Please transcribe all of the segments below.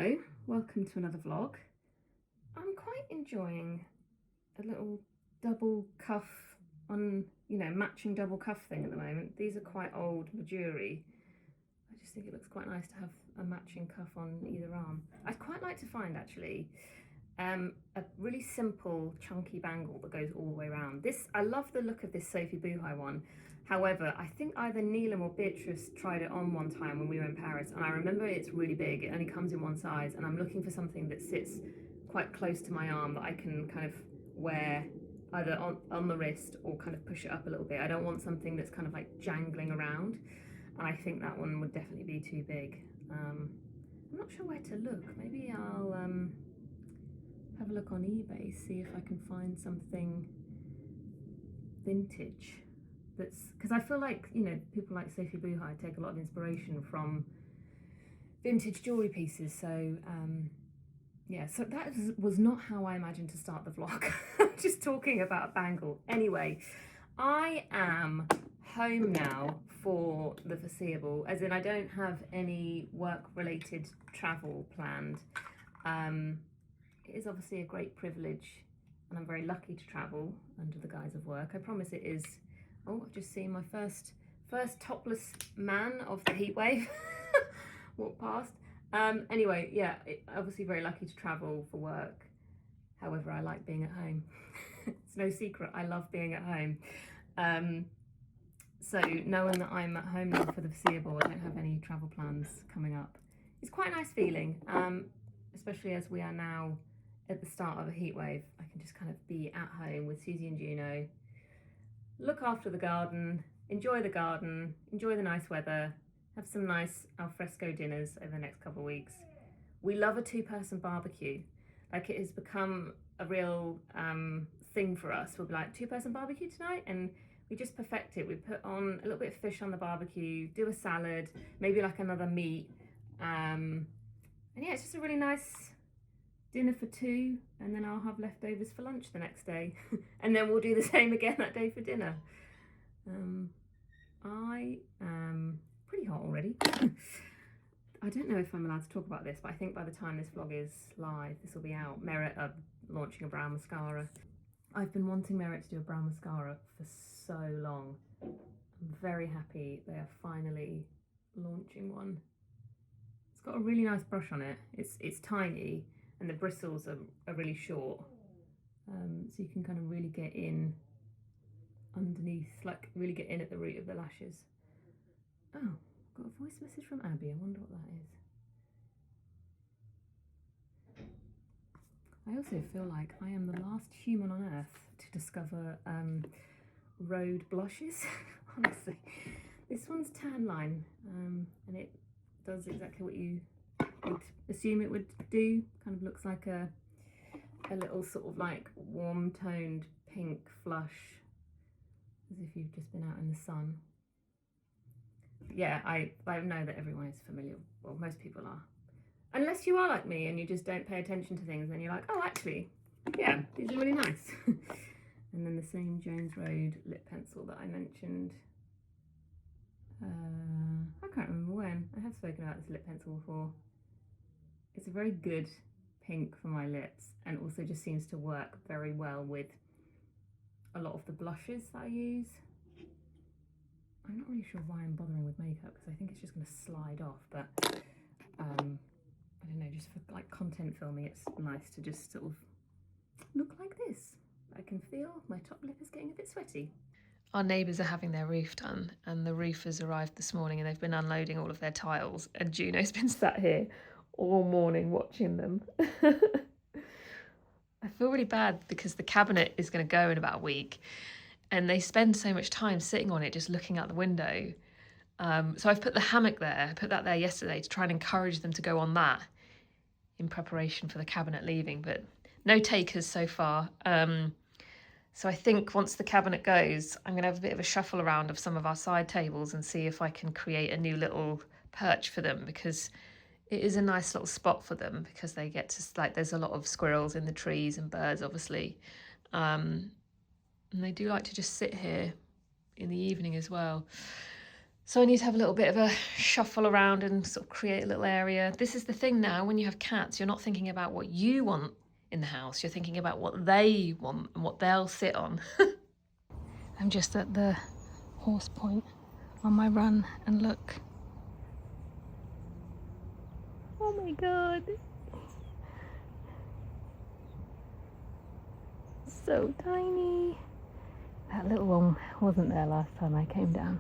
Hello, welcome to another vlog. I'm quite enjoying a little double cuff on, matching double cuff thing at the moment. These are quite old Majuri. I just think it looks quite nice to have a matching cuff on either arm. I'd quite like to find actually a really simple chunky bangle that goes all the way around. I love the look of this Sophie Buhai one. However, I think either Neelam or Beatrice tried it on one time when we were in Paris, and I remember it's really big. It only comes in one size, and I'm looking for something that sits quite close to my arm that I can kind of wear either on the wrist or kind of push it up a little bit. I don't want something that's kind of like jangling around, and I think that one would definitely be too big. I'm not sure where to look. Maybe I'll have a look on eBay, see if I can find something vintage. Because I feel like, people like Sophie Buhai take a lot of inspiration from vintage jewellery pieces. So, yeah, so that was not how I imagined to start the vlog. Just talking about a bangle. Anyway, I am home now for the foreseeable, as in I don't have any work-related travel planned. It is obviously a great privilege, and I'm very lucky to travel under the guise of work. I promise it is. Oh, I've just seen my first topless man of the heatwave walk past. Anyway, yeah, obviously very lucky to travel for work. However, I like being at home. It's no secret, I love being at home. So knowing that I'm at home now for the foreseeable, I don't have any travel plans coming up. It's quite a nice feeling, especially as we are now at the start of a heatwave. I can just kind of be at home with Susie and Juno, look after the garden, enjoy the nice weather, have some nice alfresco dinners over the next couple of weeks. We love a two-person barbecue. Like, it has become a real thing for us. We'll be like, two-person barbecue tonight, and we just perfect it. We put on a little bit of fish on the barbecue, do a salad, maybe like another meat. And yeah, it's just a really nice dinner for two, and then I'll have leftovers for lunch the next day. And then we'll do the same again that day for dinner. I am pretty hot already. I don't know if I'm allowed to talk about this, but I think by the time this vlog is live, this will be out. Merit are launching a brown mascara. I've been wanting Merit to do a brown mascara for so long. I'm very happy they are finally launching one. It's got a really nice brush on it. It's tiny, and the bristles are really short. So you can kind of really get in underneath, like really get in at the root of the lashes. Oh, I've got a voice message from Abby. I wonder what that is. I also feel like I am the last human on earth to discover road blushes. Honestly, this one's tan line, and it does exactly what you would assume it would do. Kind of looks like a little sort of like warm toned pink flush, as if you've just been out in the sun. Yeah, I know that everyone is familiar, well, most people are. Unless you are like me and you just don't pay attention to things, then you're like, oh, actually, yeah, these are really nice. And then the same Jones Road lip pencil that I mentioned. I can't remember when. I have spoken about this lip pencil before. It's a very good pink for my lips, and also just seems to work very well with a lot of the blushes that I use. I'm not really sure why I'm bothering with makeup, because I think it's just going to slide off, but I don't know, just for like content filming, it's nice to just sort of look like this. I can feel my top lip is getting a bit sweaty. Our neighbours are having their roof done, and the roofers arrived this morning, and they've been unloading all of their tiles, and Juno's been sat here all morning watching them. I feel really bad because the cabinet is going to go in about a week, and they spend so much time sitting on it just looking out the window. So I've put the hammock there. I put that there yesterday to try and encourage them to go on that in preparation for the cabinet leaving, but no takers so far. So I think once the cabinet goes, I'm going to have a bit of a shuffle around of some of our side tables and see if I can create a new little perch for them, because it is a nice little spot for them, because they get to, like, there's a lot of squirrels in the trees and birds, obviously. And they do like to just sit here in the evening as well. So I need to have a little bit of a shuffle around and sort of create a little area. This is the thing now, when you have cats, you're not thinking about what you want in the house, you're thinking about what they want and what they'll sit on. I'm just at the horse point on my run and look. Oh my god. So tiny. That little one wasn't there last time I came down.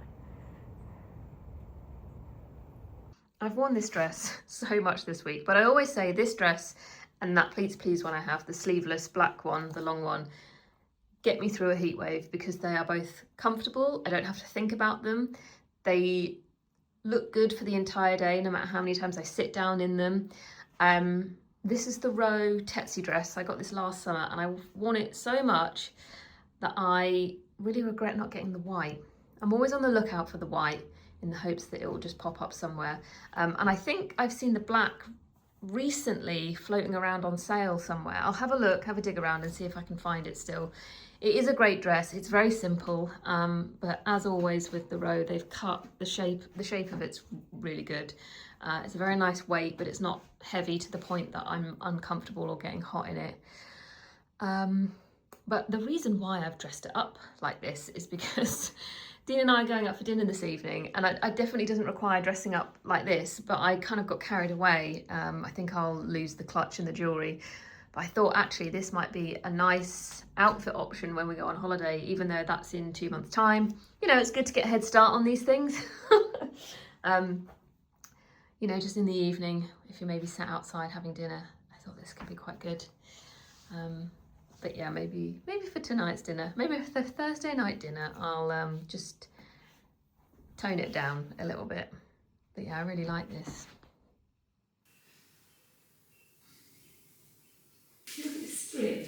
I've worn this dress so much this week, but I always say this dress and that Please Please one I have, the sleeveless black one, the long one, get me through a heat wave because they are both comfortable. I don't have to think about them. They look good for the entire day, no matter how many times I sit down in them. This is the Row Tetsu dress. I got this last summer and I've worn it so much that I really regret not getting the white. I'm always on the lookout for the white in the hopes that it will just pop up somewhere. And I think I've seen the black recently floating around on sale somewhere. I'll have a look, have a dig around and see if I can find it still. It is a great dress. It's very simple, but as always with the Row, they've cut the shape of it's really good. It's a very nice weight, but it's not heavy to the point that I'm uncomfortable or getting hot in it. But the reason why I've dressed it up like this is because Dean and I are going out for dinner this evening, and I definitely doesn't require dressing up like this, but I kind of got carried away. I think I'll lose the clutch and the jewellery, but I thought actually this might be a nice outfit option when we go on holiday, even though that's in 2 months' time. You know, it's good to get a head start on these things. You know, just in the evening, if you're maybe sat outside having dinner, I thought this could be quite good. But yeah, maybe for tonight's dinner, maybe for the Thursday night dinner, I'll just tone it down a little bit. But yeah, I really like this. Look at this strip.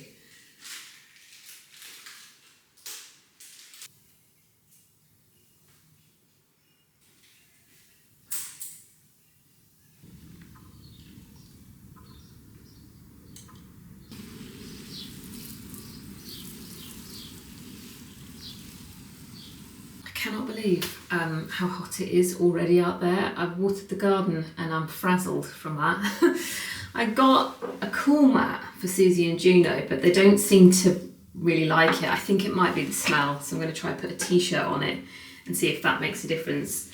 I cannot believe how hot it is already out there. I've watered the garden and I'm frazzled from that. I got a cool mat for Susie and Juno, but they don't seem to really like it. I think it might be the smell, so I'm going to try and put a t-shirt on it and see if that makes a difference.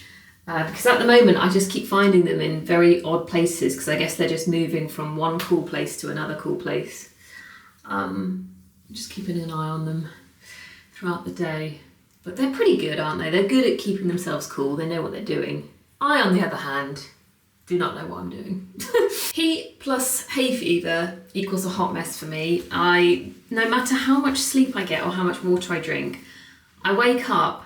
Because at the moment I just keep finding them in very odd places, because I guess they're just moving from one cool place to another cool place. Just keeping an eye on them throughout the day. But they're pretty good, aren't they? They're good at keeping themselves cool. They know what they're doing. I, on the other hand, do not know what I'm doing. Heat plus hay fever equals a hot mess for me. No matter how much sleep I get or how much water I drink, I wake up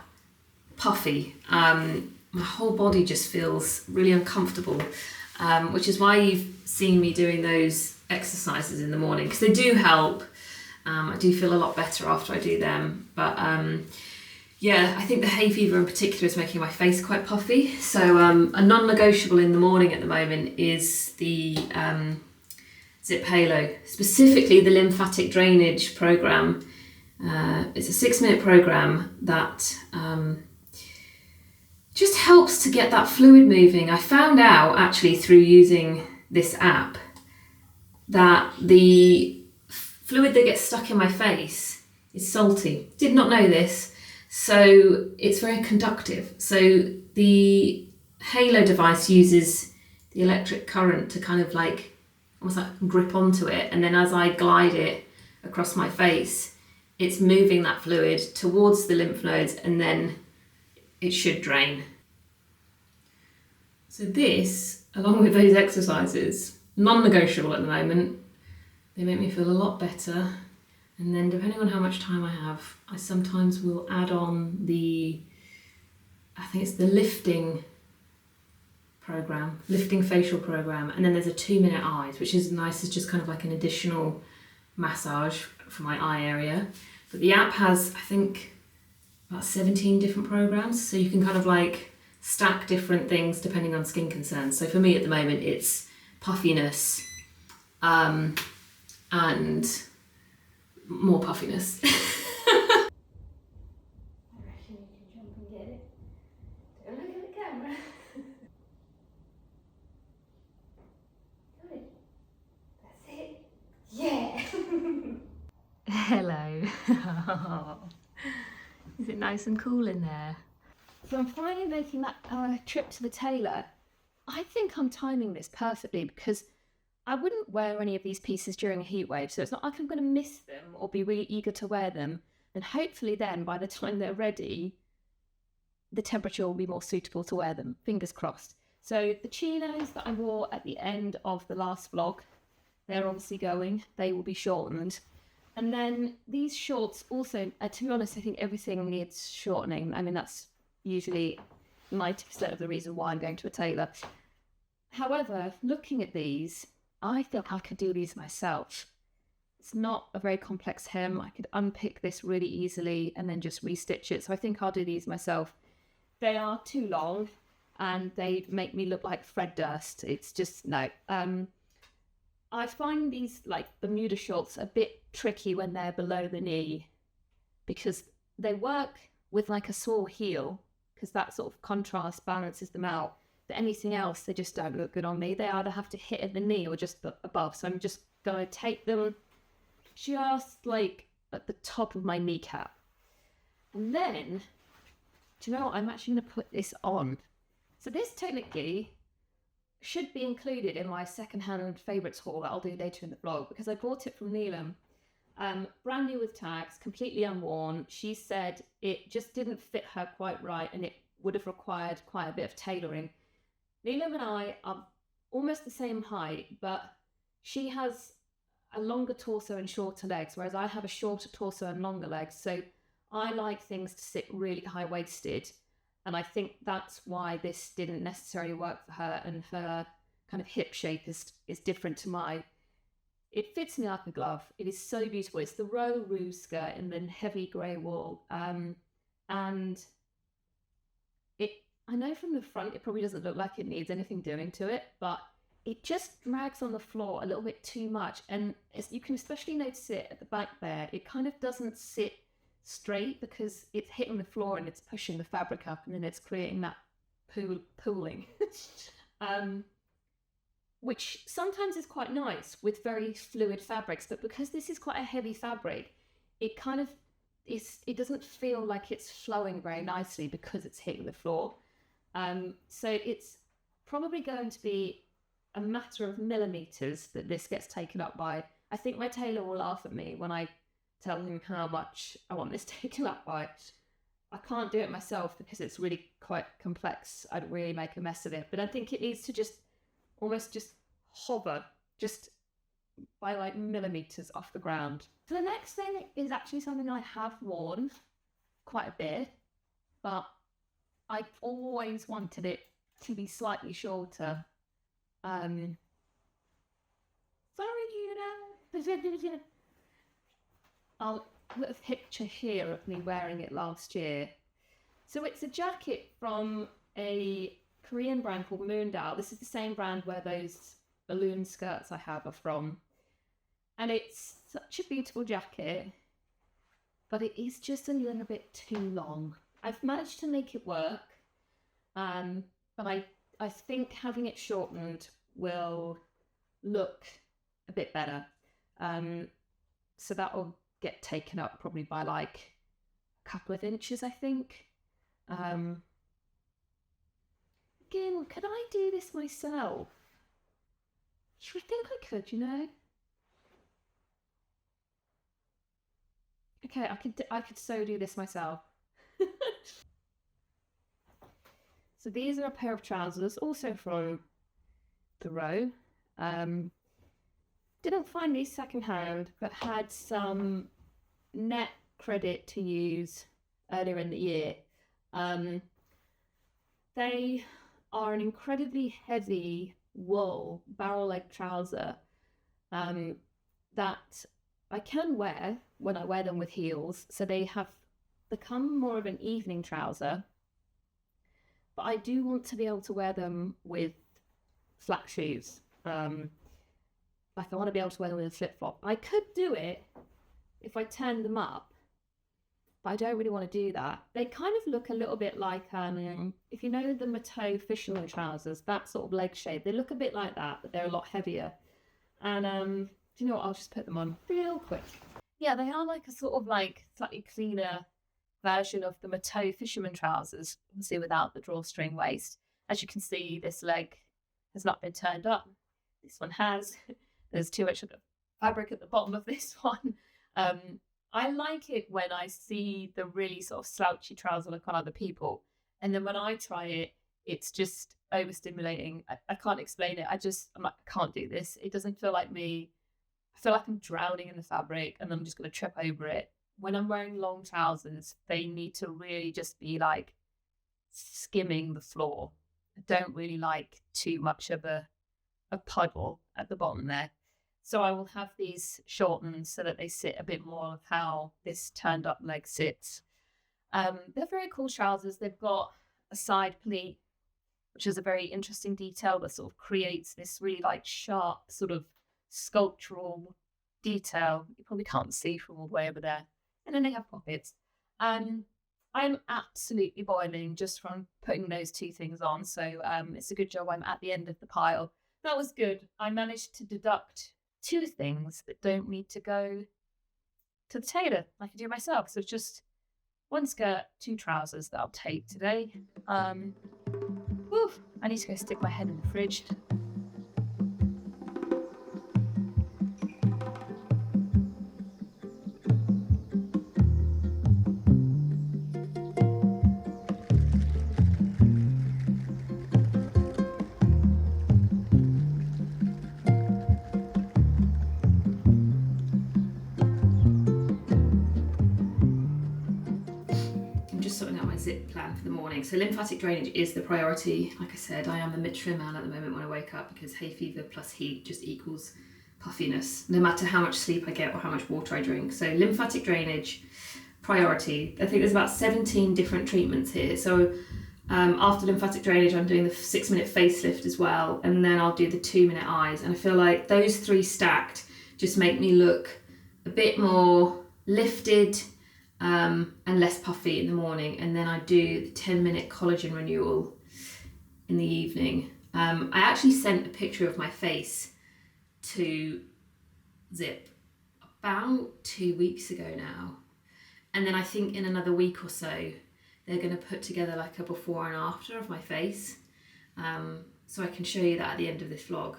puffy. My whole body just feels really uncomfortable, which is why you've seen me doing those exercises in the morning, because they do help. I do feel a lot better after I do them, but yeah, I think the hay fever in particular is making my face quite puffy. So a non-negotiable in the morning at the moment is the ZIIP HALO, specifically the lymphatic drainage program. It's a 6-minute program that just helps to get that fluid moving. I found out actually through using this app that the fluid that gets stuck in my face is salty. Did not know this. So it's very conductive. So the Halo device uses the electric current to kind of like, almost like grip onto it. And then as I glide it across my face, it's moving that fluid towards the lymph nodes and then it should drain. So this, along with those exercises, non-negotiable at the moment. They make me feel a lot better. And then depending on how much time I have, I sometimes will add on I think it's the lifting program, lifting facial program. And then there's a 2-minute eyes, which is nice. It's just kind of like an additional massage for my eye area. But the app has, I think, about 17 different programs. So you can kind of like stack different things depending on skin concerns. So for me at the moment, it's puffiness and more puffiness. I reckon you can jump and get it. Don't look at it. Hello. Is it nice and cool in there? So I'm finally making that trip to the tailor. I think I'm timing this perfectly because I wouldn't wear any of these pieces during a heat wave, so it's not like I'm going to miss them or be really eager to wear them. And hopefully then, by the time they're ready, the temperature will be more suitable to wear them. Fingers crossed. So the chinos that I wore at the end of the last vlog, they're obviously going. They will be shortened. And then these shorts also, to be honest, I think everything needs shortening. I mean, that's usually 90% of the reason why I'm going to a tailor. However, looking at these, I think I could do these myself. It's not a very complex hem. I could unpick this really easily and then just restitch it. So I think I'll do these myself. They are too long and they make me look like Fred Durst. It's just, no. I find these, like Bermuda shorts, a bit tricky when they're below the knee because they work with like a sore heel because that sort of contrast balances them out. But anything else, they just don't look good on me. They either have to hit at the knee or just above. So I'm just going to take them just like at the top of my kneecap. And then, do you know what? I'm actually going to put this on. So this technically should be included in my secondhand favourites haul that I'll do later in the vlog because I bought it from Neelam. Brand new with tags, completely unworn. She said it just didn't fit her quite right and it would have required quite a bit of tailoring. Neelam and I are almost the same height, but she has a longer torso and shorter legs, whereas I have a shorter torso and longer legs. So I like things to sit really high-waisted. And I think that's why this didn't necessarily work for her, and her kind of hip shape is different to mine. It fits me like a glove. It is so beautiful. It's the Row Rouge skirt in the heavy grey wool. And I know from the front it probably doesn't look like it needs anything doing to it, but it just drags on the floor a little bit too much. And you can especially notice it at the back there. It kind of doesn't sit straight because it's hitting the floor and it's pushing the fabric up and then it's creating that pooling. Which sometimes is quite nice with very fluid fabrics, but because this is quite a heavy fabric, it kind of it doesn't feel like it's flowing very nicely because it's hitting the floor. So it's probably going to be a matter of millimeters that this gets taken up by. I think my tailor will laugh at me when I tell him how much I want this taken up by. I can't do it myself because it's really quite complex. I'd really make a mess of it, but I think it needs to just almost just hover just by like millimeters off the ground. So the next thing is actually something I have worn quite a bit, but I've always wanted it to be slightly shorter. Sorry, you know. I'll put a picture here of me wearing it last year. So it's a jacket from a Korean brand called Moondal. This is the same brand where those balloon skirts I have are from. And it's such a beautiful jacket, but it is just a little bit too long. I've managed to make it work, but I think having it shortened will look a bit better. So that will get taken up probably by like a couple of inches, I think. Again, could I do this myself? I think I could, you know. Okay, I could so do this myself. So these are a pair of trousers, also from the Row. Didn't find these secondhand, but had some net credit to use earlier in the year. They are an incredibly heavy wool barrel leg trouser that I can wear when I wear them with heels. So they have become more of an evening trouser, but I do want to be able to wear them with flat shoes. Like I want to be able to wear them with a flip-flop. I could do it if I turned them up, but I don't really want to do that. They kind of look a little bit like, if you know the Mateau fisherman trousers, that sort of leg shape, they look a bit like that, but they're a lot heavier. And do you know what, I'll just put them on real quick. Yeah, they are like a sort of like slightly cleaner version of the Mateau fisherman trousers, obviously without the drawstring waist. As you can see, this leg has not been turned up. This one has. There's too much fabric at the bottom of this one. Um, I like it when I see the really sort of slouchy trouser look on other people. And then when I try it, it's just overstimulating. I can't explain it. I'm like, I can't do this. It doesn't feel like me. I feel like I'm drowning in the fabric and I'm just going to trip over it. When I'm wearing long trousers, they need to really just be like skimming the floor. I don't really like too much of a puddle at the bottom there. So I will have these shortened so that they sit a bit more of how this turned up leg sits. They're very cool trousers. They've got a side pleat, which is a very interesting detail that sort of creates this really like sharp sort of sculptural detail you probably can't see from all the way over there. And then they have pockets. I'm absolutely boiling just from putting those two things on. So it's a good job I'm at the end of the pile. That was good. I managed to deduct two things that don't need to go to the tailor. I can do myself. So it's just one skirt, two trousers that I'll take today. I need to go stick my head in the fridge. ZIIP plan for the morning. So lymphatic drainage is the priority. Like I said, I am a mixture man at the moment when I wake up because hay fever plus heat just equals puffiness, no matter how much sleep I get or how much water I drink. So lymphatic drainage, priority. I think there's about 17 different treatments here. So after lymphatic drainage, I'm doing the 6-minute facelift as well, and then I'll do the 2-minute eyes. And I feel like those three stacked just make me look a bit more lifted, and less puffy in the morning, and then I do the 10-minute collagen renewal in the evening. I actually sent a picture of my face to ZIIP about 2 weeks ago now, and then I think in another week or so they're going to put together like a before and after of my face, so I can show you that at the end of this vlog.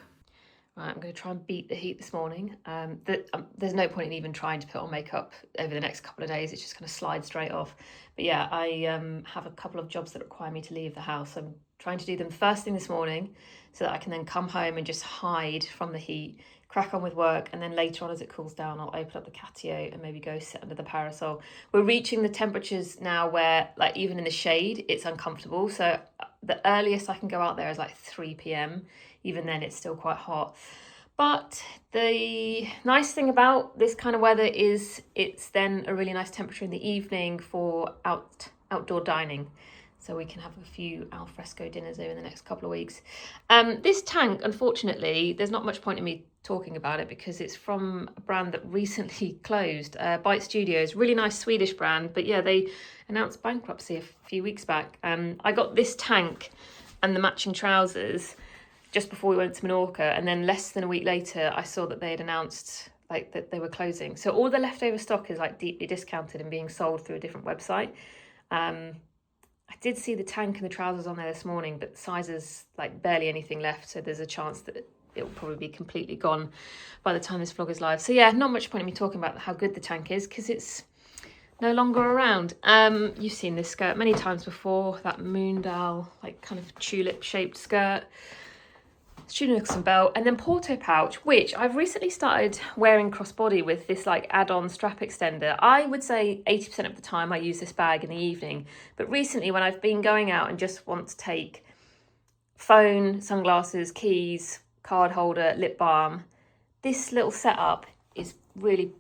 Right, I'm going to try and beat the heat this morning. There's no point in even trying to put on makeup over the next couple of days. It's just going to slide straight off. But yeah, I have a couple of jobs that require me to leave the house. I'm trying to do them first thing this morning so that I can then come home and just hide from the heat, crack on with work, and then later on as it cools down, I'll open up the catio and maybe go sit under the parasol. We're reaching the temperatures now where, like, even in the shade, it's uncomfortable. So the earliest I can go out there is like 3 p.m. Even then, it's still quite hot. But the nice thing about this kind of weather is it's then a really nice temperature in the evening for outdoor dining. So we can have a few al fresco dinners over the next couple of weeks. This tank, unfortunately, there's not much point in me talking about it because it's from a brand that recently closed, Bite Studios, really nice Swedish brand. But yeah, they announced bankruptcy a few weeks back. I got this tank and the matching trousers just before we went to Menorca, and then less than a week later I saw that they had announced like that they were closing. So all the leftover stock is like deeply discounted and being sold through a different website. I did see the tank and the trousers on there this morning, but sizes like barely anything left, so there's a chance that it will probably be completely gone by the time this vlog is live. So yeah, not much point in me talking about how good the tank is because it's no longer around. You've seen this skirt many times before, that Moondal like kind of tulip shaped skirt. Tunics and belt, and then Porto pouch, which I've recently started wearing crossbody with this like add-on strap extender. I would say 80% of the time I use this bag in the evening, but recently when I've been going out and just want to take phone, sunglasses, keys, card holder, lip balm, this little setup is really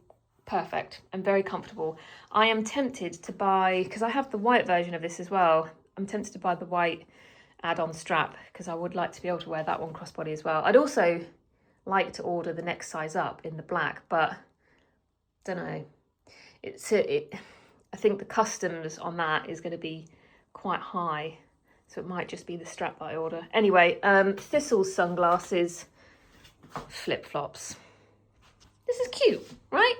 perfect and very comfortable. I am tempted to buy, because I have the white version of this as well, I'm tempted to buy the white add-on strap because I would like to be able to wear that one crossbody as well. I'd also like to order the next size up in the black, but don't know. I think the customs on that is going to be quite high, so it might just be the strap that I order. Anyway, Thistle's sunglasses, flip-flops. This is cute, right?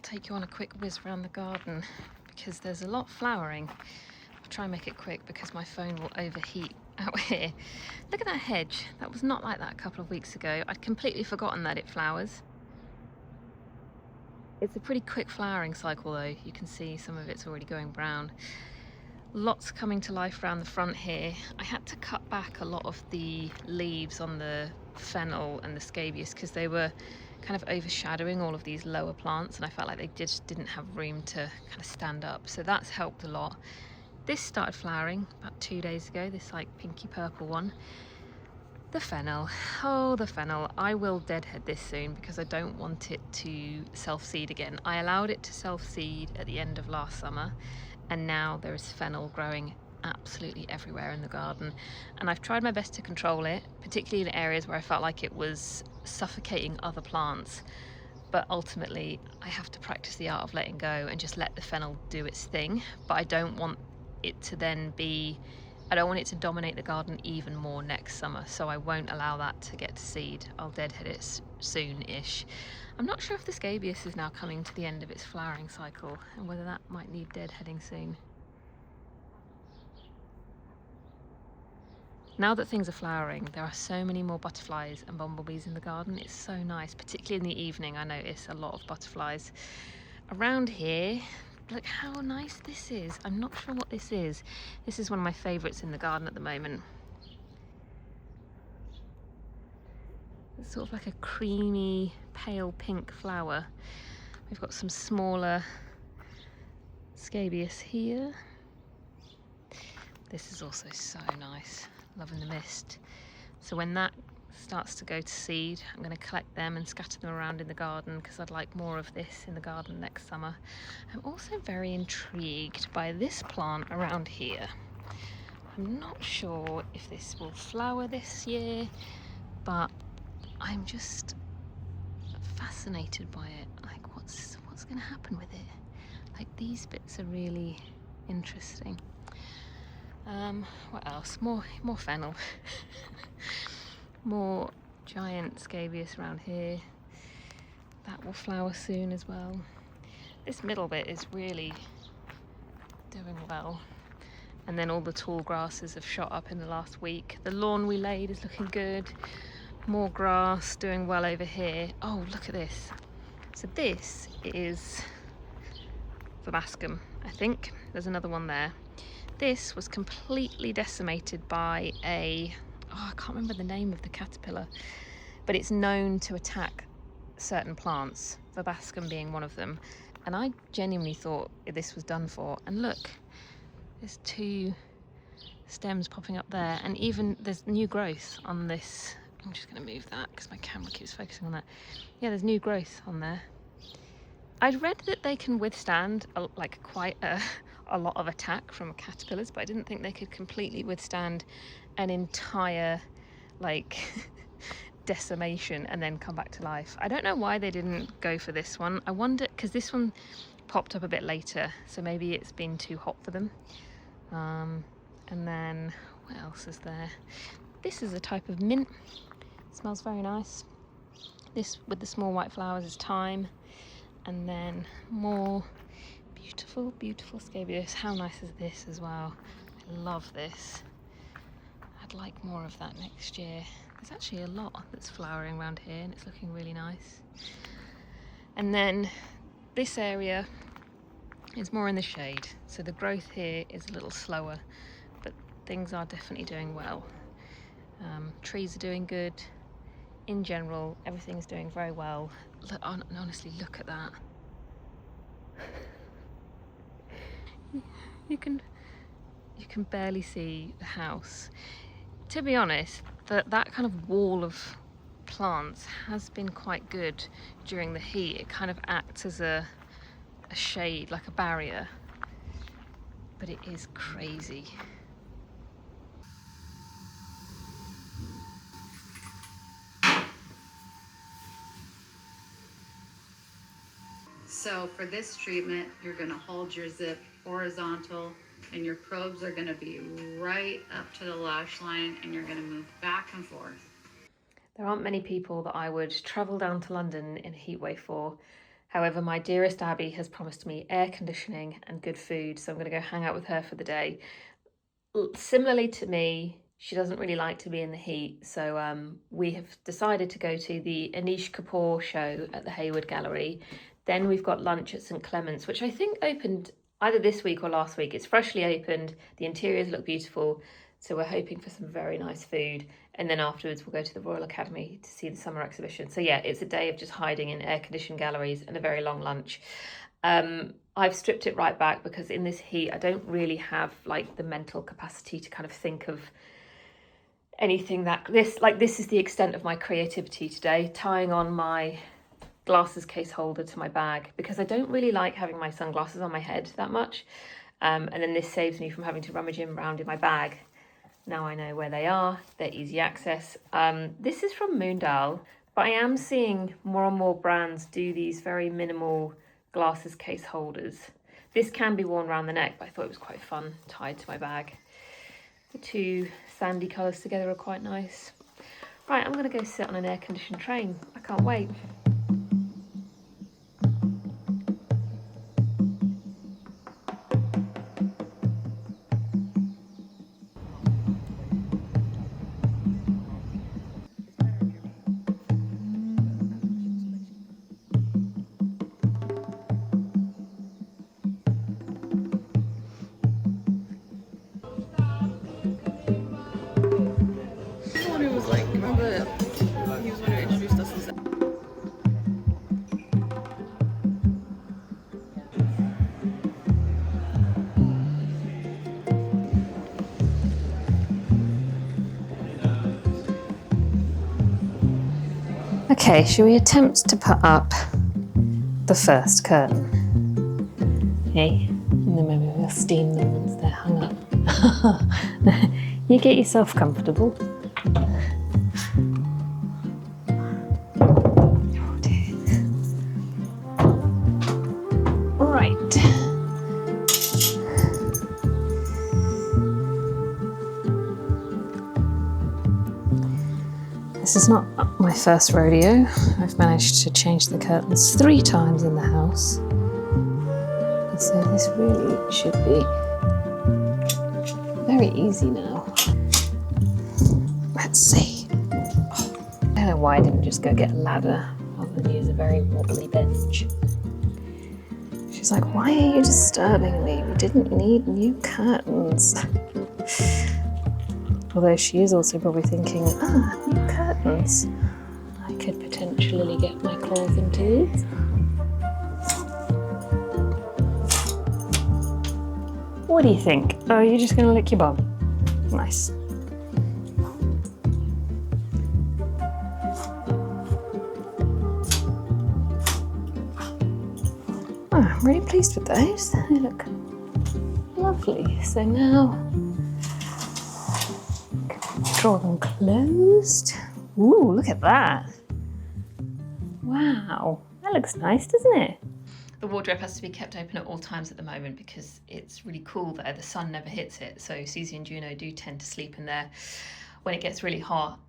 take you on a quick whiz around the garden because there's a lot flowering. I'll try and make it quick because my phone will overheat out here. Look at that hedge. That was not like that a couple of weeks ago. I'd completely forgotten that it flowers. It's a pretty quick flowering cycle though. You can see some of it's already going brown. Lots coming to life around the front here. I had to cut back a lot of the leaves on the fennel and the scabious because they were kind of overshadowing all of these lower plants, and I felt like they just didn't have room to kind of stand up, so that's helped a lot. This started flowering about 2 days ago, this like pinky purple one. The fennel, oh the fennel, I will deadhead this soon because I don't want it to self-seed again. I allowed it to self-seed at the end of last summer, and now there is fennel growing absolutely everywhere in the garden, and I've tried my best to control it, particularly in areas where I felt like it was suffocating other plants, but ultimately I have to practice the art of letting go and just let the fennel do its thing. But I don't want it to then be, I don't want it to dominate the garden even more next summer, so I won't allow that to get to seed. I'll deadhead it soon-ish. I'm not sure if the scabious is now coming to the end of its flowering cycle and whether that might need deadheading soon. Now that things are flowering, there are so many more butterflies and bumblebees in the garden. It's so nice, particularly in the evening. I notice a lot of butterflies. Around here, look how nice this is. I'm not sure what this is. This is one of my favourites in the garden at the moment. It's sort of like a creamy, pale pink flower. We've got some smaller scabious here. This is also so nice. Loving the mist. So when that starts to go to seed, I'm going to collect them and scatter them around in the garden because I'd like more of this in the garden next summer. I'm also very intrigued by this plant around here. I'm not sure if this will flower this year, but I'm just fascinated by it. Like what's going to happen with it? Like these bits are really interesting. What else? More fennel. More giant scabious around here. That will flower soon as well. This middle bit is really doing well. And then all the tall grasses have shot up in the last week. The lawn we laid is looking good. More grass doing well over here. Oh, look at this. So this is verbascum, I think. There's another one there. This was completely decimated by I can't remember the name of the caterpillar, but it's known to attack certain plants, verbascum being one of them. And I genuinely thought this was done for. And look, there's 2 stems popping up there, and even there's new growth on this. I'm just going to move that because my camera keeps focusing on that. Yeah, there's new growth on there. I'd read that they can withstand quite a lot of attack from caterpillars, but I didn't think they could completely withstand an entire decimation and then come back to life. I don't know why they didn't go for this one. I wonder, because this one popped up a bit later, so maybe it's been too hot for them. And then what else is there? This is a type of mint. It smells very nice. This with the small white flowers is thyme. And then more beautiful, beautiful scabious. How nice is this as well? I love this. I'd like more of that next year. There's actually a lot that's flowering around here and it's looking really nice. And then this area is more in the shade. So the growth here is a little slower, but things are definitely doing well. Trees are doing good. In general, everything's doing very well. Look, honestly, look at that. You can barely see the house. To be honest, that kind of wall of plants has been quite good during the heat. It kind of acts as a shade, like a barrier, but it is crazy. So for this treatment, you're going to hold your zip horizontal and your probes are going to be right up to the lash line and you're going to move back and forth. There aren't many people that I would travel down to London in a heat wave for However, my dearest Abby has promised me air conditioning and good food, so I'm going to go hang out with her for the day. Similarly to me, she doesn't really like to be in the heat, so we have decided to go to the Anish Kapoor show at the Hayward Gallery. Then we've got lunch at St Clement's, which I think opened either this week or last week. It's freshly opened, the interiors look beautiful, so we're hoping for some very nice food. And then afterwards we'll go to the Royal Academy to see the summer exhibition. So yeah, it's a day of just hiding in air-conditioned galleries and a very long lunch. I've stripped it right back because in this heat I don't really have like the mental capacity to kind of think of anything that this is the extent of my creativity today, tying on my glasses case holder to my bag because I don't really like having my sunglasses on my head that much, and then this saves me from having to rummage around in my bag. Now I know where they are, they're easy access. This is from Moondal, but I am seeing more and more brands do these very minimal glasses case holders. This can be worn around the neck, but I thought it was quite fun tied to my bag. The two sandy colours together are quite nice. Right, I'm going to go sit on an air-conditioned train. I can't wait. Okay, shall we attempt to put up the first curtain? Okay, and then maybe we'll steam them once they're hung up. You get yourself comfortable. Oh dear. Right. This is not my first rodeo. I've managed to change the curtains 3 times in the house. And so this really should be very easy now. Let's see. I don't know why I didn't just go get a ladder rather than use a very wobbly bench. She's like, why are you disturbing me? We didn't need new curtains. Although she is also probably thinking, new curtains. I could potentially get my claws into these. What do you think? Oh, you're just going to lick your bum? Nice. Oh, I'm really pleased with those. They look lovely. So now, draw them closed. Ooh, look at that. Wow, that looks nice, doesn't it? The wardrobe has to be kept open at all times at the moment because it's really cool there. The sun never hits it, so Susie and Juno do tend to sleep in there when it gets really hot.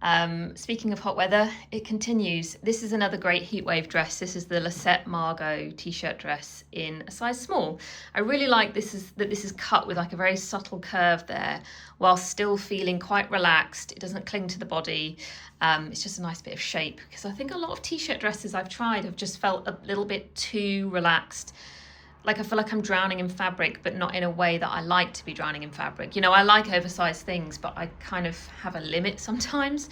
Speaking of hot weather, it continues. This is another great heatwave dress. This is the Lisette Margot t-shirt dress in a size small. I really like this is cut with like a very subtle curve there while still feeling quite relaxed. It doesn't cling to the body. It's just a nice bit of shape because I think a lot of t-shirt dresses I've tried have just felt a little bit too relaxed. Like I feel like I'm drowning in fabric, but not in a way that I like to be drowning in fabric. You know, I like oversized things, but I kind of have a limit sometimes.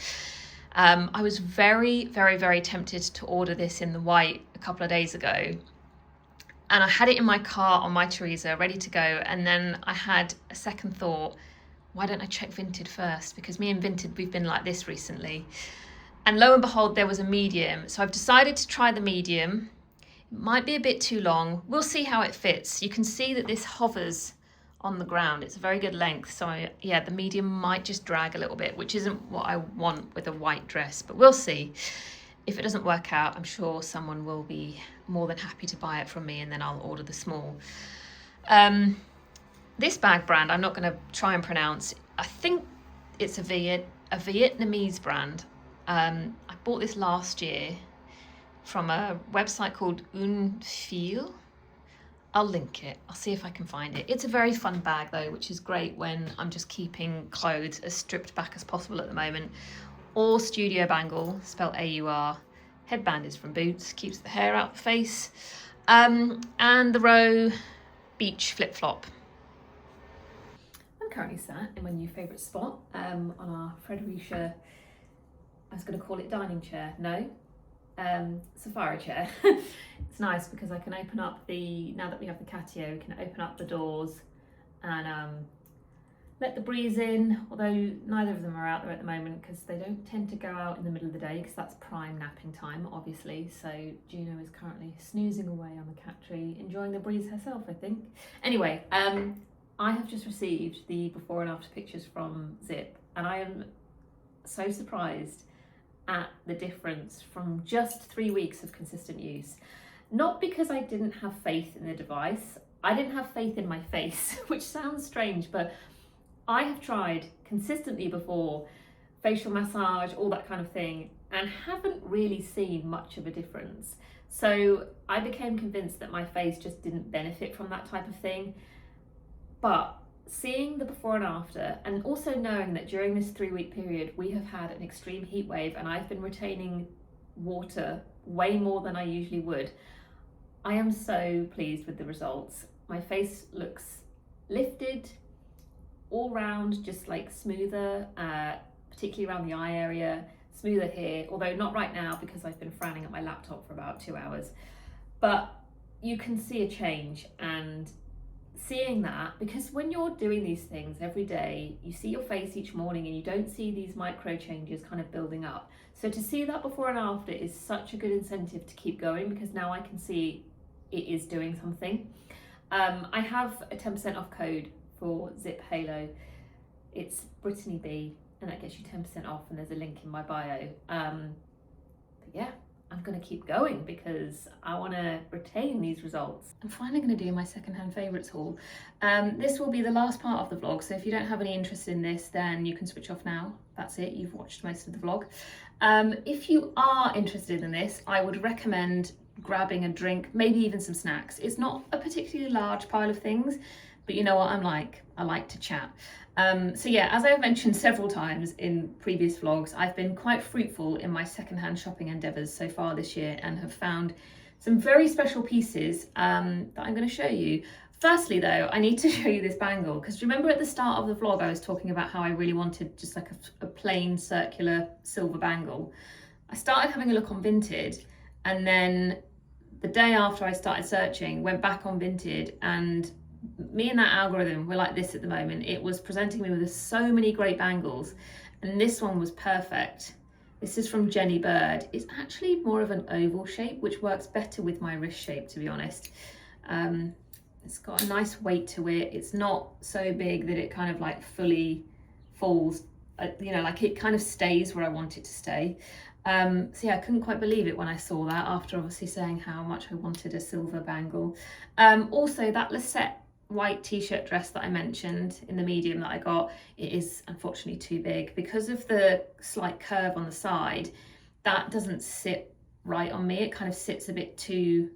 I was very, very, very tempted to order this in the white a couple of days ago. And I had it in my car on my Teresa, ready to go. And then I had a second thought, why don't I check Vinted first? Because me and Vinted, we've been like this recently. And lo and behold, there was a medium. So I've decided to try the medium. It might be a bit too long. We'll see how it fits. You can see that this hovers on the ground. It's a very good length. So yeah, the medium might just drag a little bit, which isn't what I want with a white dress, but we'll see. If it doesn't work out, I'm sure someone will be more than happy to buy it from me and then I'll order the small. This bag brand, I'm not going to try and pronounce. I think it's a Vietnamese brand. I bought this last year. from a website called Unfeel. I'll link it. I'll see if I can find it. It's a very fun bag though, which is great when I'm just keeping clothes as stripped back as possible at the moment. Or studio bangle, spelled AUR. Headband is from Boots, keeps the hair out the face. And the Row beach flip-flop. I'm currently sat in my new favourite spot on our Fredericia, I was going to call it dining chair, no, safari chair. It's nice because I can open up now that we have the catio, we can open up the doors and let the breeze in, although neither of them are out there at the moment because they don't tend to go out in the middle of the day because that's prime napping time, obviously. So Juno is currently snoozing away on the cat tree, enjoying the breeze herself, I think. Anyway, I have just received the before and after pictures from ZIIP, and I am so surprised at the difference from just 3 weeks of consistent use. Not because I didn't have faith in the device, I didn't have faith in my face, which sounds strange, but I have tried consistently before, facial massage, all that kind of thing, and haven't really seen much of a difference. So I became convinced that my face just didn't benefit from that type of thing. But seeing the before and after, and also knowing that during this 3-week period, we have had an extreme heat wave and I've been retaining water way more than I usually would, I am so pleased with the results. My face looks lifted, all round, just like smoother, particularly around the eye area, smoother here, although not right now because I've been frowning at my laptop for about 2 hours. But you can see a change, and seeing that, because when you're doing these things every day, you see your face each morning and you don't see these micro changes kind of building up. So to see that before and after is such a good incentive to keep going, because now I can see it is doing something. I have a 10% off code for ZIIP Halo. It's Brittany B, and that gets you 10% off, and there's a link in my bio. But yeah, I'm going to keep going because I want to retain these results. I'm finally going to do my secondhand favourites haul. This will be the last part of the vlog, so if you don't have any interest in this, then you can switch off now. That's it, you've watched most of the vlog. If you are interested in this, I would recommend grabbing a drink, maybe even some snacks. It's not a particularly large pile of things, but you know what I'm like, I like to chat. So yeah, as I've mentioned several times in previous vlogs, I've been quite fruitful in my secondhand shopping endeavours so far this year and have found some very special pieces that I'm going to show you. Firstly though, I need to show you this bangle, because remember at the start of the vlog I was talking about how I really wanted just like a plain circular silver bangle. I started having a look on Vinted, and then the day after I started searching, went back on Vinted, and me and that algorithm, we're like this at the moment. It was presenting me with so many great bangles, and this one was perfect. This is from Jenny Bird. It's actually more of an oval shape, which works better with my wrist shape, to be honest. It's got a nice weight to it. It's not so big that it kind of like fully falls, you know, like it kind of stays where I want it to stay. So yeah, I couldn't quite believe it when I saw that, after obviously saying how much I wanted a silver bangle. Also that Lisette white t-shirt dress that I mentioned in the medium that I got, it is unfortunately too big because of the slight curve on the side. That doesn't sit right on me. It kind of sits a bit too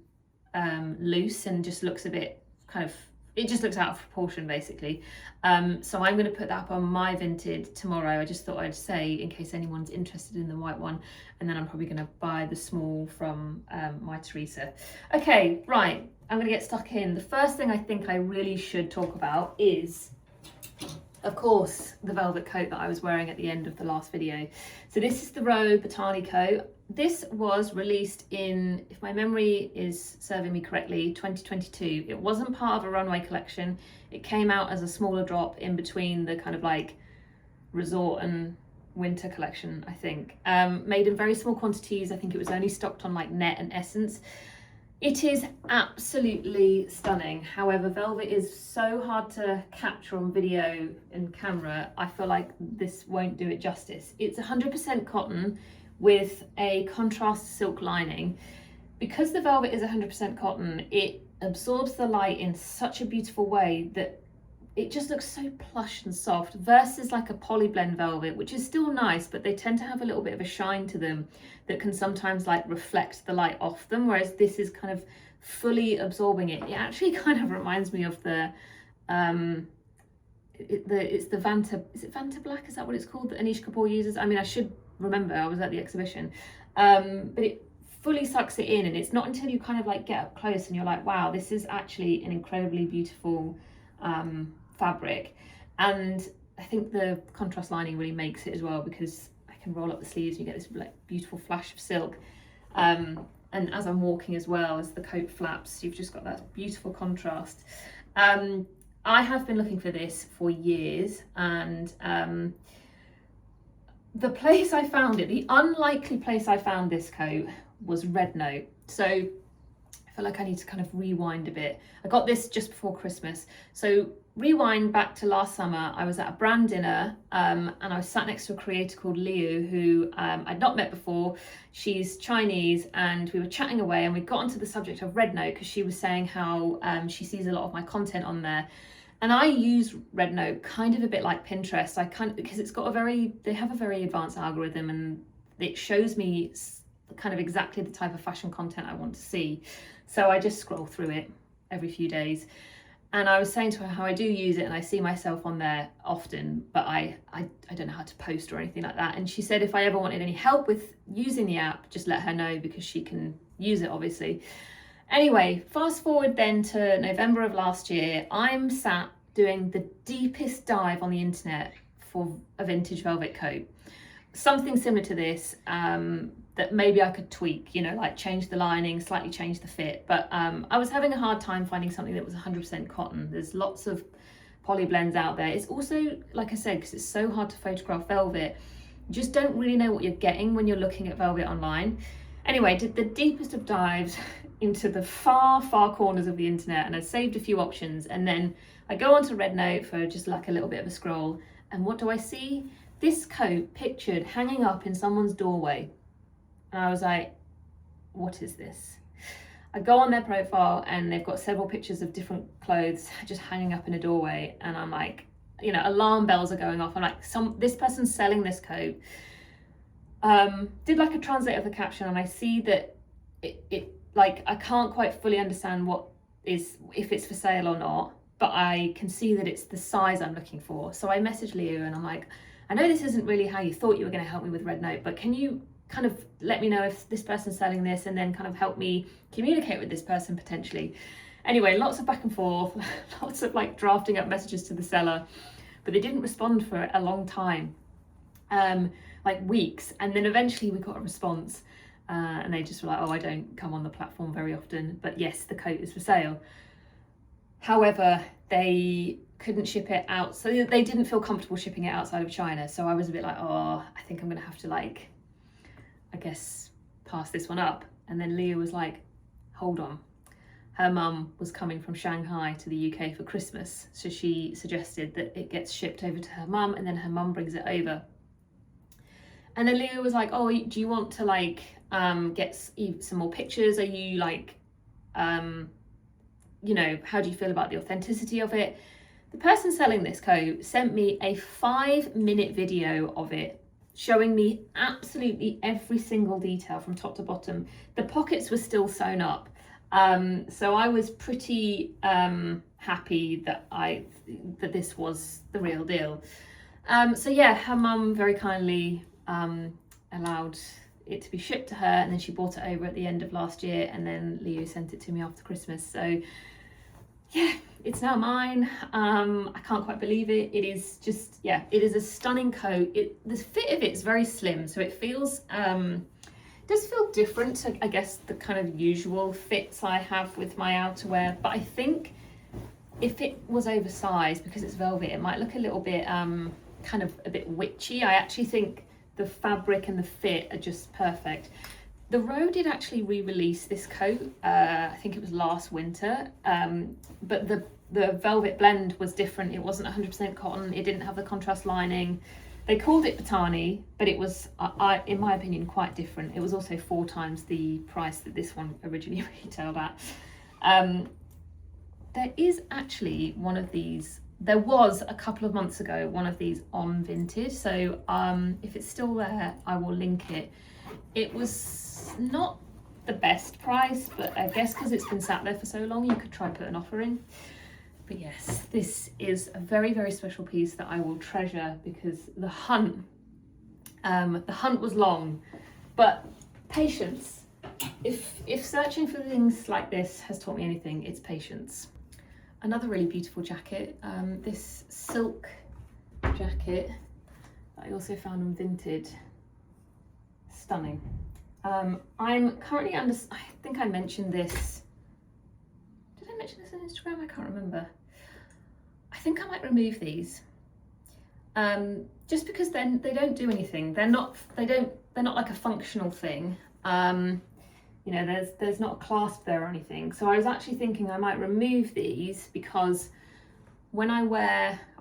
loose and just looks a bit kind of, it just looks out of proportion basically. So I'm going to put that up on my Vinted tomorrow. I just thought I'd say in case anyone's interested in the white one, and then I'm probably going to buy the small from my Teresa. Okay, right, I'm going to get stuck in. The first thing I think I really should talk about is, of course, the velvet coat that I was wearing at the end of the last video. So this is the Row Botani coat. This was released in, if my memory is serving me correctly, 2022. It wasn't part of a runway collection. It came out as a smaller drop in between the kind of like resort and winter collection, I think. Made in very small quantities. I think it was only stocked on like Net and Essence. It is absolutely stunning. However, velvet is so hard to capture on video and camera. I feel like this won't do it justice. It's 100% cotton with a contrast silk lining. Because the velvet is 100% cotton, it absorbs the light in such a beautiful way that it just looks so plush and soft versus like a polyblend velvet, which is still nice, but they tend to have a little bit of a shine to them that can sometimes like reflect the light off them, whereas this is kind of fully absorbing it. It actually kind of reminds me of the it's the Vanta, is it Vanta Black, is that what it's called, that Anish Kapoor uses? I mean, I should remember, I was at the exhibition, but it fully sucks it in, and it's not until you kind of like get up close and you're like, wow, this is actually an incredibly beautiful fabric. And I think the contrast lining really makes it as well, because I can roll up the sleeves and you get this like beautiful flash of silk, and as I'm walking as well, as the coat flaps, you've just got that beautiful contrast. I have been looking for this for years, and the place I found it, the unlikely place I found this coat was Red Note. So I feel like I need to kind of rewind a bit. I got this just before Christmas. So rewind back to last summer, I was at a brand dinner, and I was sat next to a creator called Liu, who I'd not met before. She's Chinese, and we were chatting away, and we got onto the subject of Red Note because she was saying how she sees a lot of my content on there. And I use Red Note kind of a bit like Pinterest. Because it's got they have a very advanced algorithm, and it shows me kind of exactly the type of fashion content I want to see. So I just scroll through it every few days. And I was saying to her how I do use it, and I see myself on there often, but I don't know how to post or anything like that. And she said if I ever wanted any help with using the app, just let her know, because she can use it, obviously. Anyway, fast forward then to November of last year, I'm sat doing the deepest dive on the internet for a vintage velvet coat. Something similar to this, that maybe I could tweak, you know, like change the lining, slightly change the fit. But I was having a hard time finding something that was 100% cotton. There's lots of poly blends out there. It's also, like I said, because it's so hard to photograph velvet, you just don't really know what you're getting when you're looking at velvet online. Anyway, did the deepest of dives into the far corners of the internet, and I saved a few options, and then I go onto Red Note for just like a little bit of a scroll, and what do I see? This coat pictured hanging up in someone's doorway. And I was like, what is this? I go on their profile, and they've got several pictures of different clothes just hanging up in a doorway, and I'm like, you know, alarm bells are going off. I'm like, this person's selling this coat. Did like a translate of the caption, and I see that it like, I can't quite fully understand if it's for sale or not, but I can see that it's the size I'm looking for. So I messaged Leo, and I'm like, I know this isn't really how you thought you were going to help me with Red Note, but can you kind of let me know if this person's selling this, and then kind of help me communicate with this person potentially. Anyway, lots of back and forth, lots of like drafting up messages to the seller, but they didn't respond for a long time, like weeks. And then eventually we got a response, and they just were like, oh, I don't come on the platform very often, but yes, the coat is for sale. However, they couldn't ship it out, so they didn't feel comfortable shipping it outside of China. So I was a bit like, oh, I think I'm gonna have to, like, I guess, pass this one up. And then Leah was like, hold on. Her mum was coming from Shanghai to the UK for Christmas, so she suggested that it gets shipped over to her mum, and then her mum brings it over. And then Leah was like, oh, do you want to, like, get some more pictures? Are you, like, you know, how do you feel about the authenticity of it? The person selling this coat sent me a 5-minute video of it, showing me absolutely every single detail from top to bottom. The pockets were still sewn up. So I was pretty happy that this was the real deal. So yeah, her mum very kindly allowed it to be shipped to her, and then she brought it over at the end of last year, and then Leo sent it to me after Christmas. So yeah, it's now mine. I can't quite believe it. It is just, yeah, it is a stunning coat. The fit of it is very slim, so it feels does feel different to, I guess, the kind of usual fits I have with my outerwear. But I think if it was oversized, because it's velvet, it might look a little bit kind of a bit witchy. I actually think the fabric and the fit are just perfect. The Row did actually re-release this coat, I think it was last winter, but the velvet blend was different. It wasn't 100% cotton, it didn't have the contrast lining. They called it Batani, but it was, in my opinion, quite different. It was also 4 times the price that this one originally retailed at. There is actually one of these There was a couple of months ago one of these on Vinted, so if it's still there I will link it. It was not the best price, but I guess because it's been sat there for so long you could try put an offer in. But yes, this is a very, very special piece that I will treasure, because the hunt was long, but patience. If searching for things like this has taught me anything, it's patience. Another really beautiful jacket, this silk jacket that I also found on Vinted. Stunning. I'm currently under, I think I mentioned this. Did I mention this on Instagram? I can't remember. I think I might remove these. Just because then they don't do anything. They're not like a functional thing. You know, there's not a clasp there or anything. So I was actually thinking I might remove these, because when I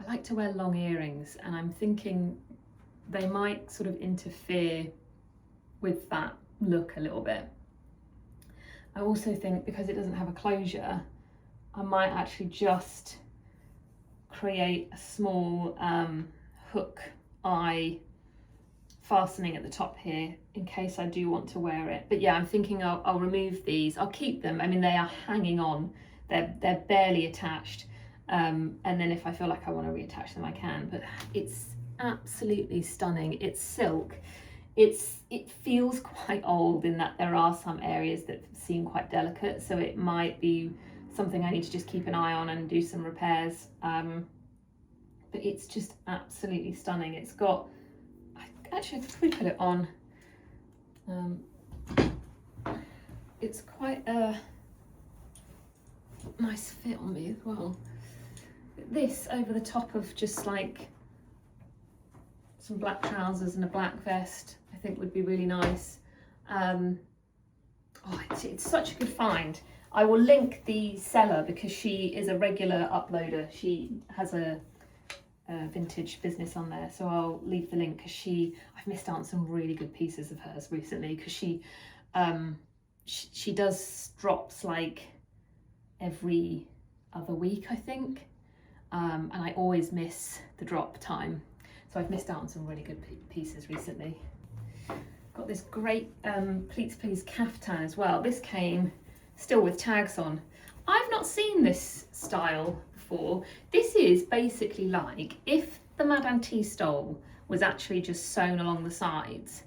like to wear long earrings, and I'm thinking they might sort of interfere with that look a little bit. I also think because it doesn't have a closure, I might actually just create a small hook eye fastening at the top here in case I do want to wear it. But yeah, I'm thinking I'll remove these. I'll keep them. I mean, they are hanging on. They're barely attached. And then if I feel like I want to reattach them, I can. But it's absolutely stunning. It's silk. It feels quite old in that there are some areas that seem quite delicate. So it might be something I need to just keep an eye on and do some repairs. But it's just absolutely stunning. It's got, actually I could probably put it on. It's quite a nice fit on me as well. This over the top of just like some black trousers and a black vest, I think would be really nice. Oh, it's such a good find. I will link the seller because she is a regular uploader. She has a vintage business on there, so I'll leave the link because I've missed out on some really good pieces of hers recently, because she does drops like every other week, I think, and I always miss the drop time, so I've missed out on some really good pieces recently. Got this great Pleats Please caftan as well. This came still with tags on. I've not seen this style before. This is basically like if the Madame T stole was actually just sewn along the sides.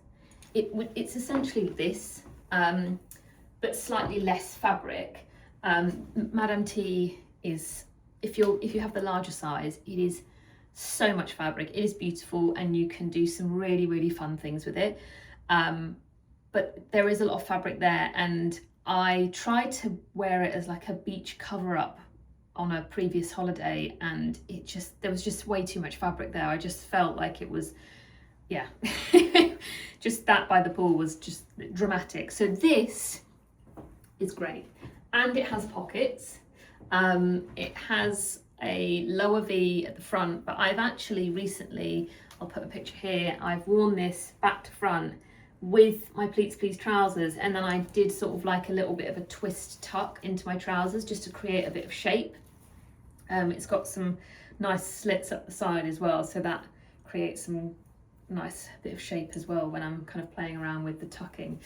It's essentially this, but slightly less fabric. Madame T is, if you have the larger size, it is so much fabric. It is beautiful, and you can do some really, really fun things with it. But there is a lot of fabric there, and I tried to wear it as like a beach cover up on a previous holiday, and there was just way too much fabric there. I just felt like it was, yeah, just that by the pool was just dramatic. So this is great, and it has pockets. It has a lower V at the front, but I've actually recently, I'll put a picture here, I've worn this back to front with my Pleats Please trousers, and then I did sort of like a little bit of a twist tuck into my trousers just to create a bit of shape. It's got some nice slits up the side as well, so that creates some nice bit of shape as well when I'm kind of playing around with the tucking.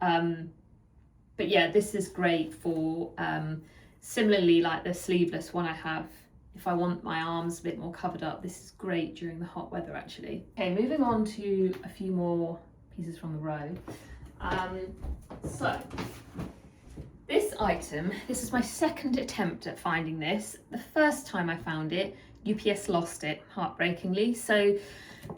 But yeah, this is great for similarly like the sleeveless one I have. If I want my arms a bit more covered up, this is great during the hot weather actually. Okay, moving on to a few more pieces from the row. So this item, this is my second attempt at finding this. The first time I found it, UPS lost it, heartbreakingly. So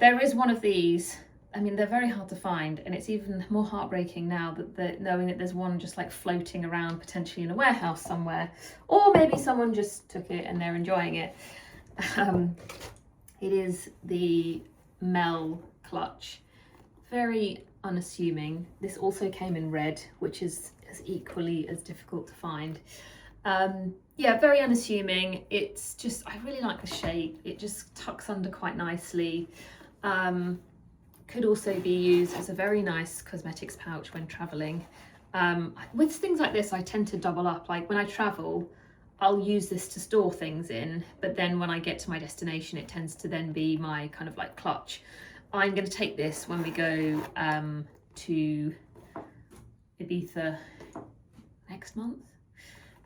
there is one of these. I mean, they're very hard to find, and it's even more heartbreaking now that knowing that there's one just like floating around potentially in a warehouse somewhere, or maybe someone just took it and they're enjoying it. It is the Mel clutch. Very unassuming. This also came in red, which is equally as difficult to find. Yeah, very unassuming. It's just, I really like the shape. It just tucks under quite nicely. Could also be used as a very nice cosmetics pouch when traveling. With things like this, I tend to double up. Like when I travel, I'll use this to store things in, but then when I get to my destination, it tends to then be my kind of like clutch. I'm going to take this when we go to Ibiza next month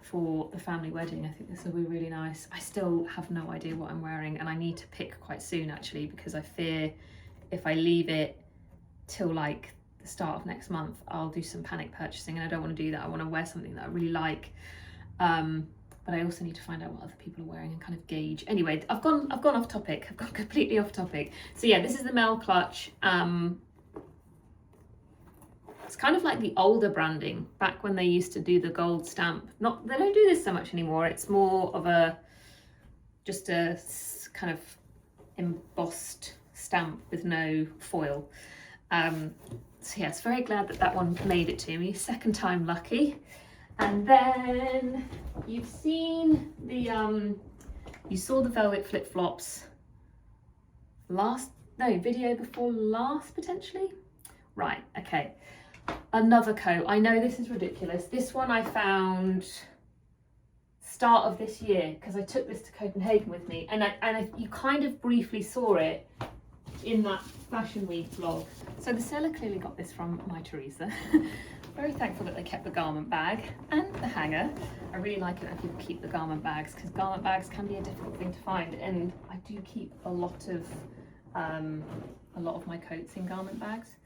for the family wedding. I think this will be really nice. I still have no idea what I'm wearing, and I need to pick quite soon actually, because I fear if I leave it till like the start of next month, I'll do some panic purchasing, and I don't want to do that. I want to wear something that I really like, but I also need to find out what other people are wearing and kind of gauge. Anyway, I've gone off topic. I've gone completely off topic. So yeah, this is the Mel clutch. It's kind of like the older branding, back when they used to do the gold stamp. They don't do this so much anymore. It's more of just a kind of embossed stamp with no foil. So yes, very glad that one made it to me. Second time lucky. And then you've seen you saw the velvet flip flops video before last potentially. Right, okay. Another coat. I know this is ridiculous. This one I found start of this year, because I took this to Copenhagen with me, and you kind of briefly saw it in that Fashion Week vlog. So the seller clearly got this from my Teresa. Very thankful that they kept the garment bag and the hanger. I really like it when people keep the garment bags, because garment bags can be a difficult thing to find, and I do keep a lot of my coats in garment bags.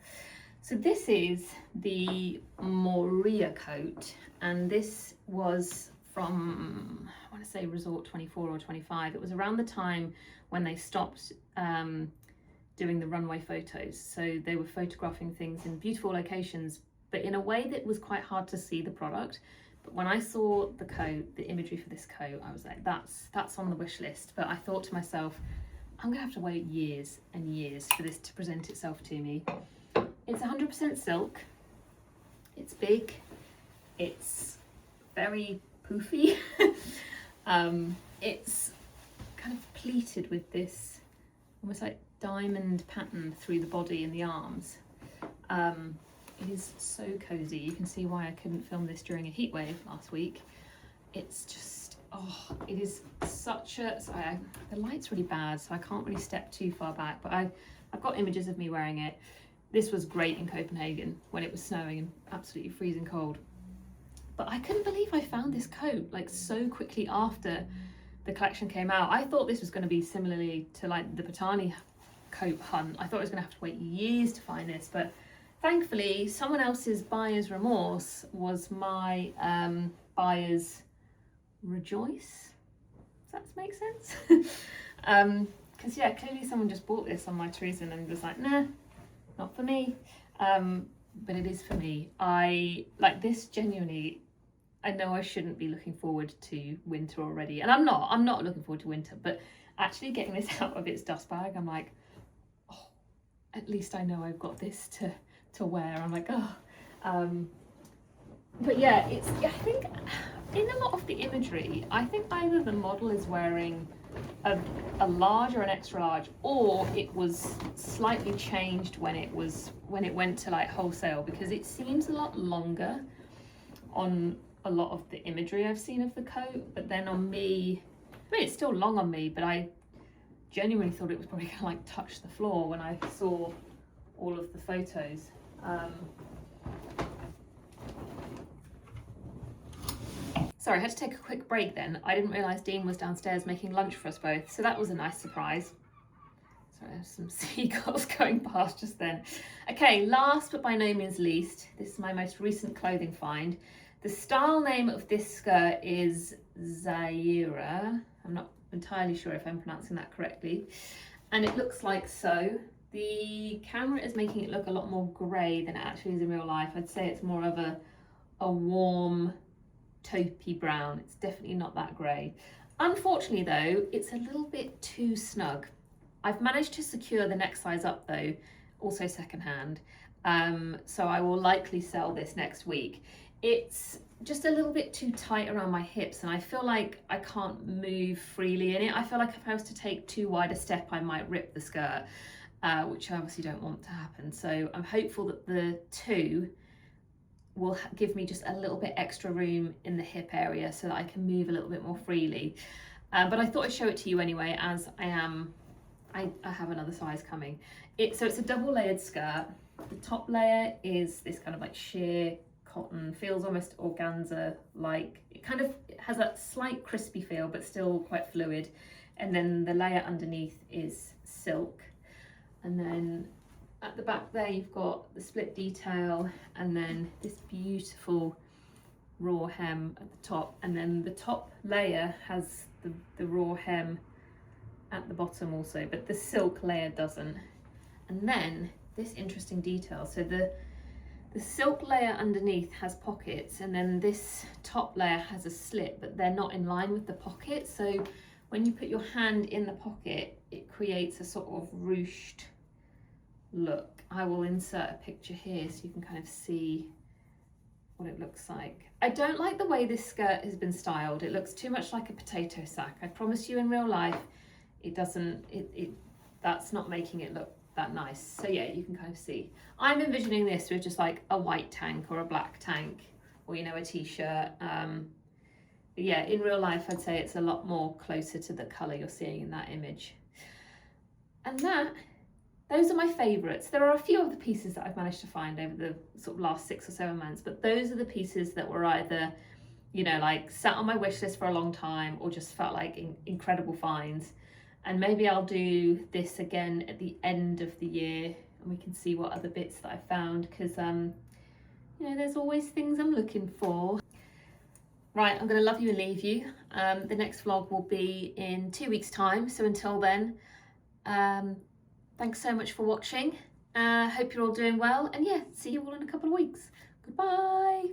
So this is the Moria coat, and this was from, I want to say Resort 24 or 25. It was around the time when they stopped doing the runway photos. So they were photographing things in beautiful locations, but in a way that was quite hard to see the product. But when I saw the coat, the imagery for this coat, I was like, that's on the wish list. But I thought to myself, I'm gonna have to wait years and years for this to present itself to me. It's 100% silk, it's big, it's very poofy. It's kind of pleated with this almost like diamond pattern through the body and the arms. It is so cozy. You can see why I couldn't film this during a heat wave last week. It's just, oh, it is such a, the light's really bad, so I can't really step too far back, but I've got images of me wearing it. This was great in Copenhagen when it was snowing and absolutely freezing cold. But I couldn't believe I found this coat like so quickly after the collection came out. I thought this was going to be similarly to like the Patani coat hunt. I thought I was going to have to wait years to find this, but thankfully someone else's buyer's remorse was my buyer's rejoice. Does that make sense? Because yeah, clearly someone just bought this on my Teresa and was like, nah, not for me. But it is for me. I like this genuinely. I know I shouldn't be looking forward to winter already, and I'm not looking forward to winter, but actually getting this out of its dust bag, I'm like, oh, at least I know I've got this to wear. I'm like, oh. But yeah, I think in a lot of the imagery, I think either the model is wearing a large or an extra large, or it was slightly changed when it went to like wholesale, because it seems a lot longer on a lot of the imagery I've seen of the coat, but then on me, I mean, it's still long on me, but I genuinely thought it was probably gonna like touch the floor when I saw all of the photos. Sorry, I had to take a quick break then. I didn't realise Dean was downstairs making lunch for us both, so that was a nice surprise. Sorry, there's some seagulls going past just then. Okay, last but by no means least, this is my most recent clothing find. The style name of this skirt is Zaira. I'm not entirely sure if I'm pronouncing that correctly. And it looks like so. The camera is making it look a lot more grey than it actually is in real life. I'd say it's more of a warm, taupey brown. It's definitely not that grey. Unfortunately though, it's a little bit too snug. I've managed to secure the next size up though, also secondhand. So I will likely sell this next week. It's just a little bit too tight around my hips, and I feel like I can't move freely in it. I feel like if I was to take too wide a step, I might rip the skirt, which I obviously don't want to happen. So I'm hopeful that the two will give me just a little bit extra room in the hip area so that I can move a little bit more freely. But I thought I'd show it to you anyway, as I have another size coming. So it's a double layered skirt. The top layer is this kind of like sheer cotton, feels almost organza like. It kind of has that slight crispy feel but still quite fluid. And then the layer underneath is silk. And then at the back there you've got the split detail, and then this beautiful raw hem at the top, and then the top layer has the raw hem at the bottom also, but the silk layer doesn't. And then this interesting detail, so the silk layer underneath has pockets, and then this top layer has a slit, but they're not in line with the pocket. So when you put your hand in the pocket, it creates a sort of ruched look. I will insert a picture here so you can kind of see what it looks like. I don't like the way this skirt has been styled. It looks too much like a potato sack. I promise you, in real life, it doesn't, that's not making it look that nice. So yeah, you can kind of see. I'm envisioning this with just like a white tank or a black tank, or, you know, a t-shirt. But yeah, in real life, I'd say it's a lot more closer to the colour you're seeing in that image. And those are my favourites. There are a few other pieces that I've managed to find over the sort of last 6 or 7 months, but those are the pieces that were either, you know, like sat on my wish list for a long time, or just felt like incredible finds. And maybe I'll do this again at the end of the year, and we can see what other bits that I found, because you know, there's always things I'm looking for. Right, I'm going to love you and leave you. The next vlog will be in 2 weeks' time, so until then, thanks so much for watching. Hope you're all doing well, and yeah, see you all in a couple of weeks. Goodbye.